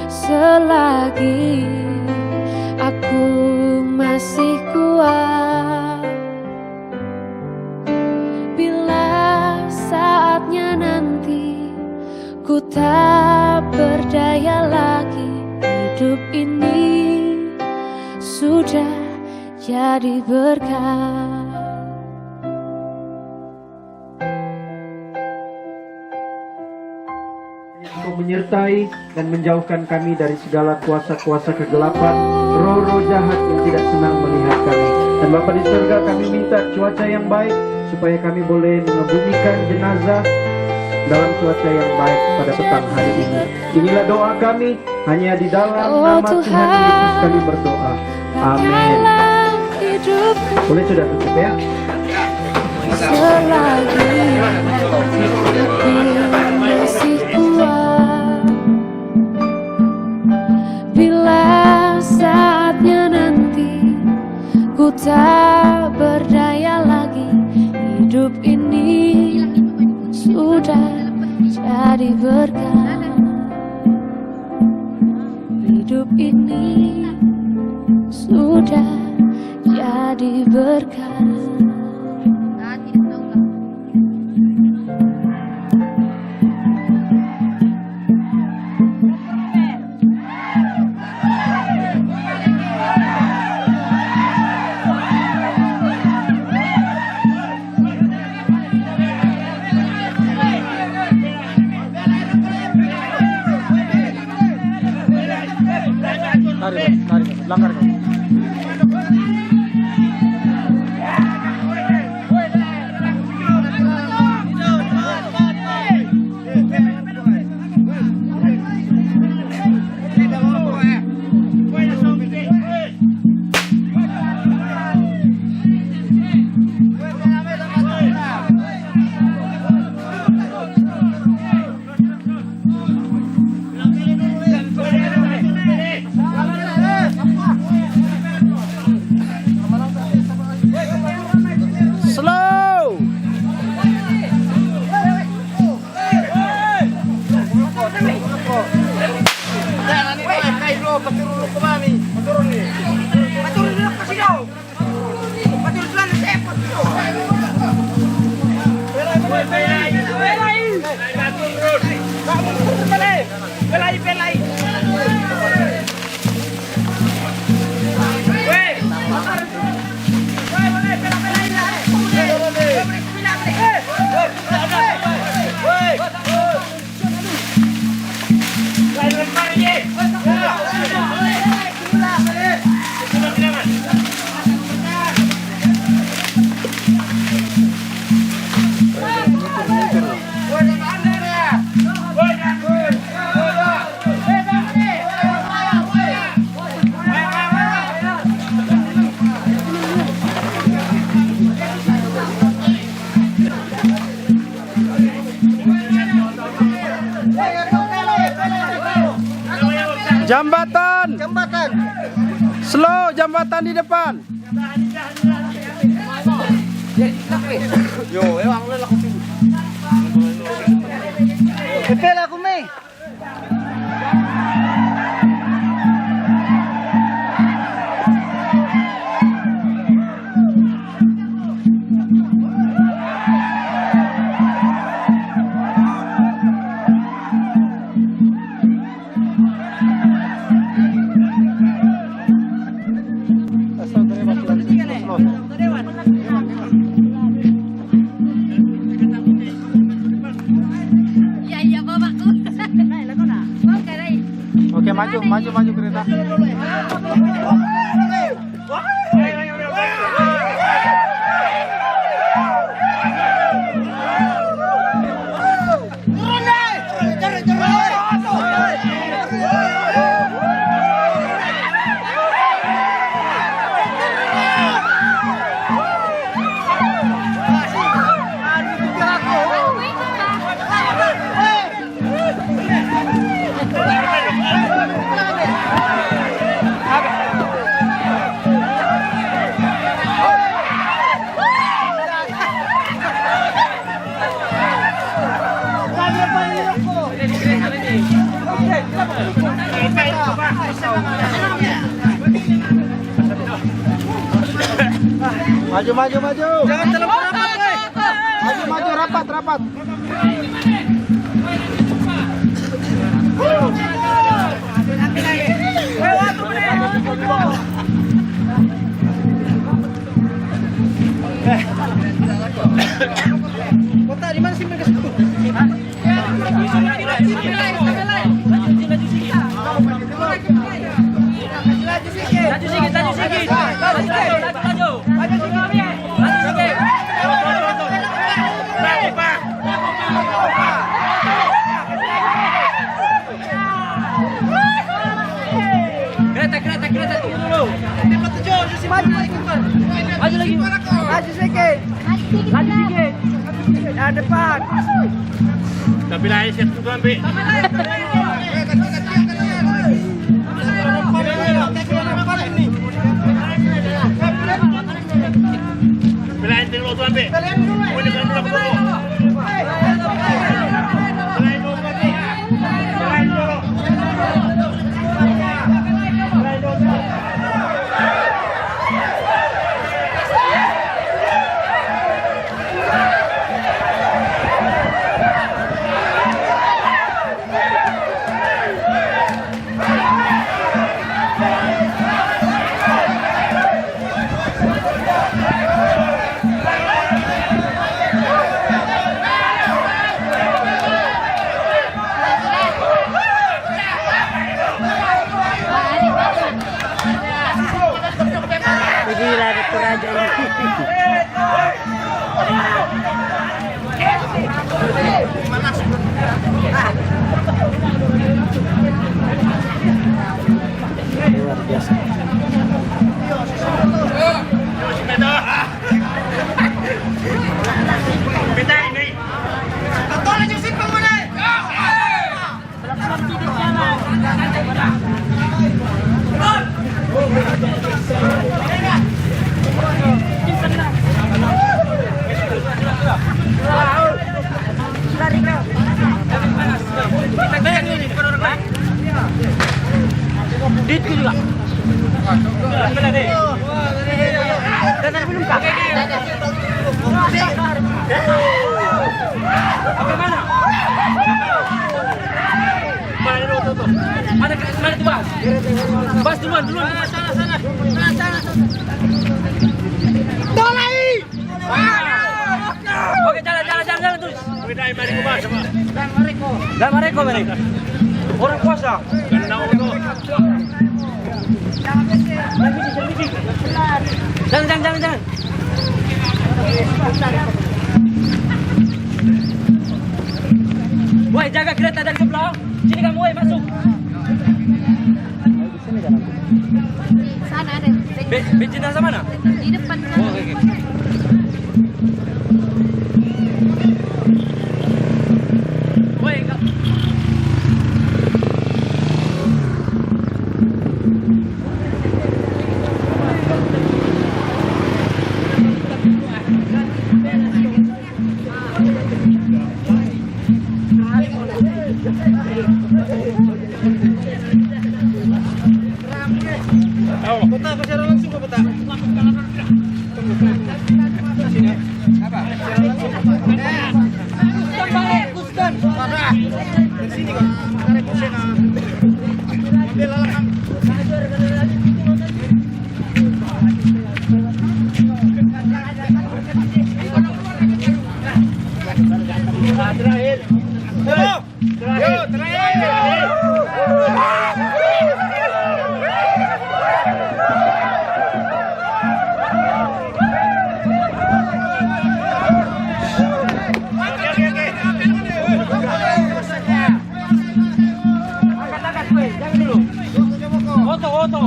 [SPEAKER 6] selagi aku masih kuat. Bila saatnya nanti ku tak berdaya lagi, hidup ini sudah jadi berkah.
[SPEAKER 5] Engkau menyertai dan menjauhkan kami dari segala kuasa-kuasa kegelapan, roh-roh jahat yang tidak senang melihat kami. Dan Bapa di surga, kami minta cuaca yang baik supaya kami boleh mengebumikan jenazah dalam cuaca yang baik pada petang hari ini. Inilah doa kami, hanya di dalam nama Tuhan Yesus kami berdoa. Amin. Boleh sudah tutup ya.
[SPEAKER 6] Selagi aku masih kuat. tak berdaya lagi. Hidup ini sudah jadi berkah. Hidup ini sudah jadi berkah.
[SPEAKER 5] Jambatan. Slow, jambatan di depan.
[SPEAKER 4] Yo, emang lu laku sini. Epel aku me.
[SPEAKER 5] Oke, maju kereta. Maju. Jangan terlalu rapat, Maju, rapat. Kota di mana sih mereka situ? Kereta tunggu dulu. Maju lagi. Maju sedikit. Ya depan. Tapi lain siap juga ambil. Tapi lain.
[SPEAKER 4] Babe. Boleh kan dulu ke bawah. Selain dulu, Babe. Selain dulu. Selain dulu.
[SPEAKER 3] Bas duluan. Sana. Oke, jalan terus. Dan Mareko. Orang puasa. Jangan. Woi, jaga kereta dari sebelah. Sini kamu, woi, masuk.
[SPEAKER 6] Sana ada.
[SPEAKER 3] Bensin dari mana?
[SPEAKER 6] Di depan sana.
[SPEAKER 3] Oh, oke. Woi, Oto.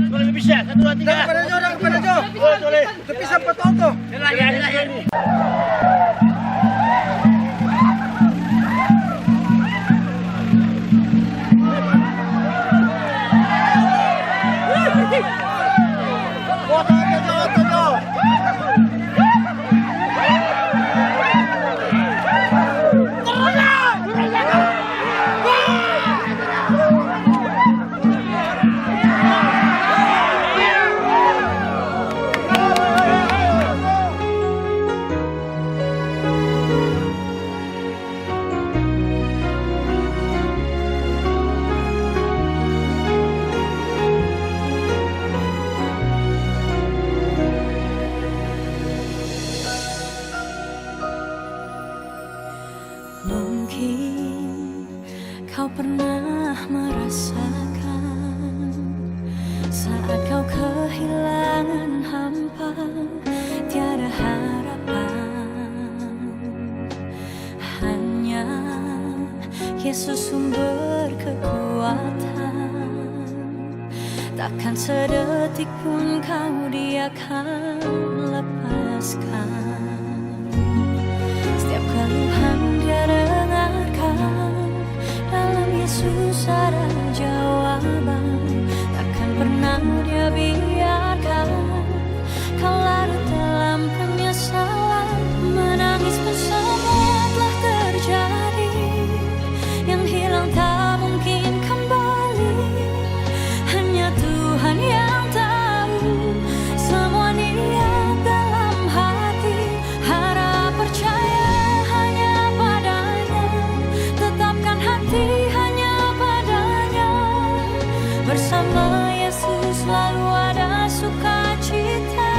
[SPEAKER 4] Boleh bisa. 1, 2, 3. Kepada Jo. Oh, boleh. Tapi sampai tonton. Ya.
[SPEAKER 6] Kau pernah merasakan saat kau kehilangan hampa, tiada harapan. Hanya Yesus sumber kekuatan, takkan sedetik pun kau dia akan lepaskan. Setiap keluhan dia dengarkan, dalam Yesus ada jawaban. Takkan pernah dia biarkan kau larut dalam penyesalan. Menangis pun semua telah terjadi, yang hilang tak mungkin kembali. Hanya Tuhan yang tahu semua niat dalam hati. Harap percaya hanya padanya, tetapkan hati hanya padanya. Bersama Yesus selalu ada sukacita.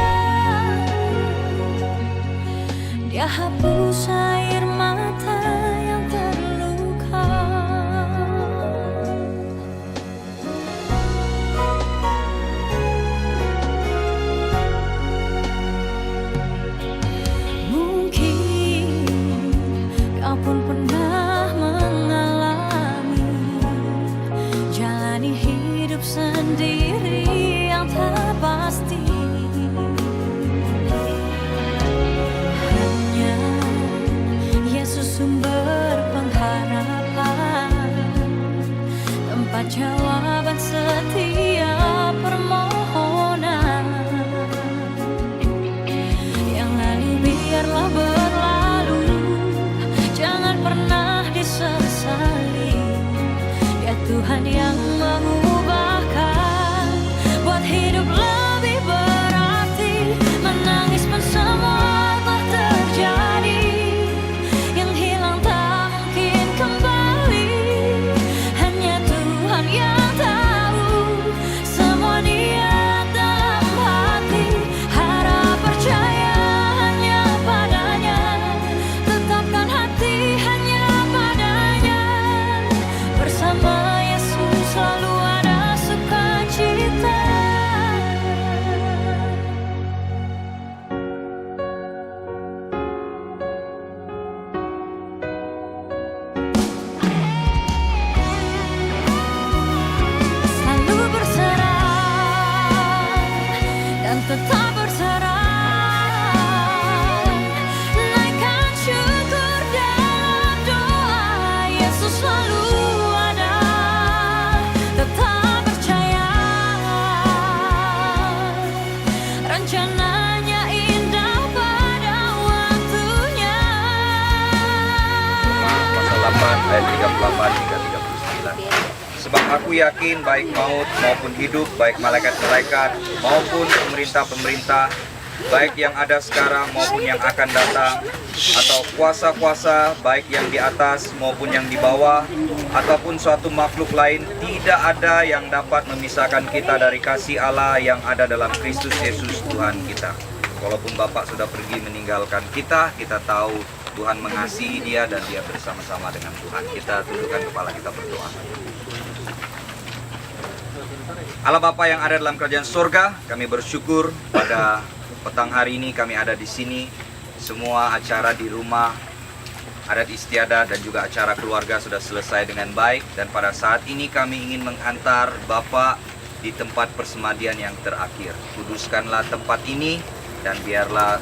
[SPEAKER 6] Dia hapus air mata yang terluka. Mungkin kau pun pernah mengalami jalani hidup sendiri yang tak pasti. Hanya Yesus sumber pengharapan, tempat jawaban setiap permohonan. Yang lalu biarlah berlalu, jangan pernah disesali. Ya Tuhan yang mengubahkan, buat hidup lebih berarti. Menangis pun semua telah terjadi, yang hilang tak mungkin kembali. Hanya Tuhan yang tahu semua niat dalam hati. Harap percaya hanya padanya, tetapkan hati hanya padanya. Bersama Yesus selalu ada sukacita. Selalu berserah dan tetap berserah. Naikkan syukur dalam doa. Yesus selalu ada, tetap percaya. Rencananya indah pada waktunya.
[SPEAKER 7] Pasal 8 ayat 38 hingga 39. Sebab aku yakin baik maut maupun hidup, baik malaikat-malaikat maupun pemerintah-pemerintah, baik yang ada sekarang maupun yang akan datang, atau kuasa-kuasa baik yang di atas maupun yang di bawah, ataupun suatu makhluk lain, tidak ada yang dapat memisahkan kita dari kasih Allah yang ada dalam Kristus Yesus Tuhan kita. Walaupun Bapak sudah pergi meninggalkan kita, kita tahu Tuhan mengasihi dia dan dia bersama-sama dengan Tuhan. Kita tundukkan kepala kita berdoa. Allah Bapa yang ada dalam kerajaan surga, kami bersyukur pada petang hari ini kami ada di sini. Semua acara di rumah adat istiadat dan juga acara keluarga sudah selesai dengan baik, dan pada saat ini kami ingin menghantar Bapak di tempat persemadian yang terakhir. Kuduskanlah tempat ini dan biarlah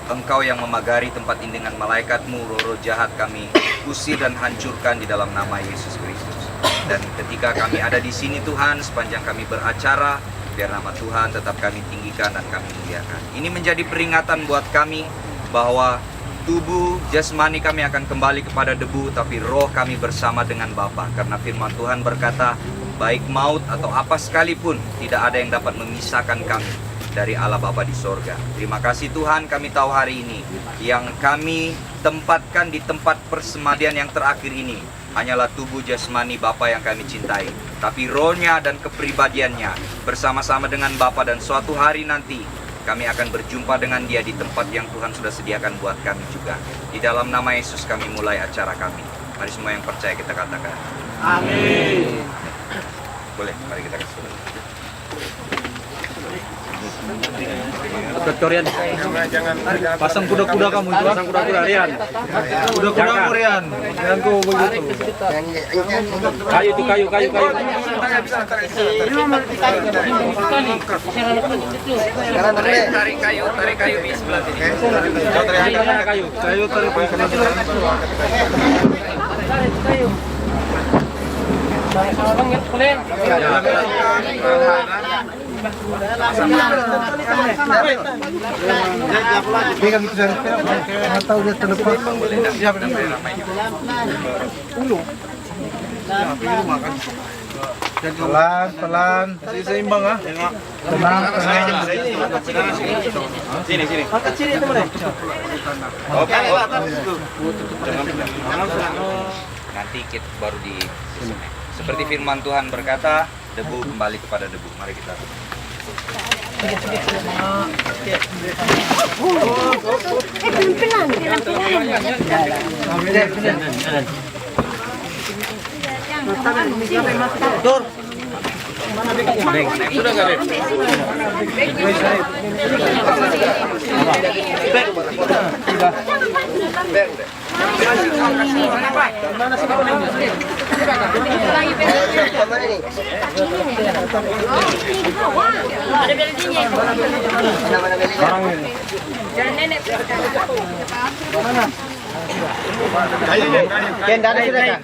[SPEAKER 7] Engkau yang memagari tempat ini dengan malaikat-Mu, roh-roh jahat kami usir dan hancurkan di dalam nama Yesus Kristus. Dan ketika kami ada di sini Tuhan, sepanjang kami beracara, biar nama Tuhan tetap kami tinggikan dan kami muliakan. Ini menjadi peringatan buat kami bahwa tubuh jasmani kami akan kembali kepada debu, tapi roh kami bersama dengan Bapa. Karena firman Tuhan berkata, baik maut atau apa sekalipun, tidak ada yang dapat memisahkan kami dari Allah Bapa di sorga. Terima kasih Tuhan, kami tahu hari ini yang kami tempatkan di tempat persemadian yang terakhir ini hanyalah tubuh jasmani Bapa yang kami cintai, tapi rohnya dan kepribadiannya bersama-sama dengan Bapa, dan suatu hari nanti kami akan berjumpa dengan dia di tempat yang Tuhan sudah sediakan buat kami juga. Di dalam nama Yesus kami mulai acara kami. Mari semua yang percaya kita katakan amin. Boleh, mari kita kasih.
[SPEAKER 4] Victorian. Pasang kuda-kuda kamu itu. Pasang kuda-kuda Rian. Kuda-kuda kamu Rian. Jangan kau begitu. Kayu itu kayu.
[SPEAKER 7] Tarik kayu di sebelah sini.
[SPEAKER 4] Kayu tarik kayu. Pelan, seimbang ah. Tenang.
[SPEAKER 7] Sini. Nanti kita baru di seperti firman Tuhan berkata, debu kembali kepada debu. Mari kita.
[SPEAKER 4] Nah,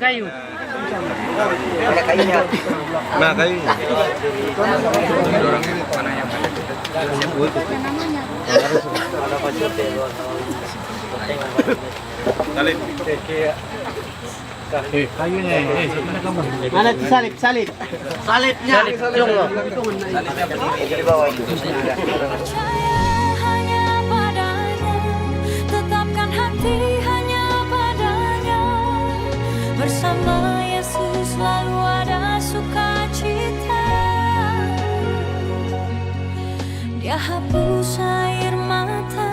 [SPEAKER 4] kayu.
[SPEAKER 3] Mana salib? Salibnya.
[SPEAKER 6] Percaya hanya padanya, tetapkan hati hanya padanya. Bersama Yesus selalu ada sukacita. Dia hapus air mata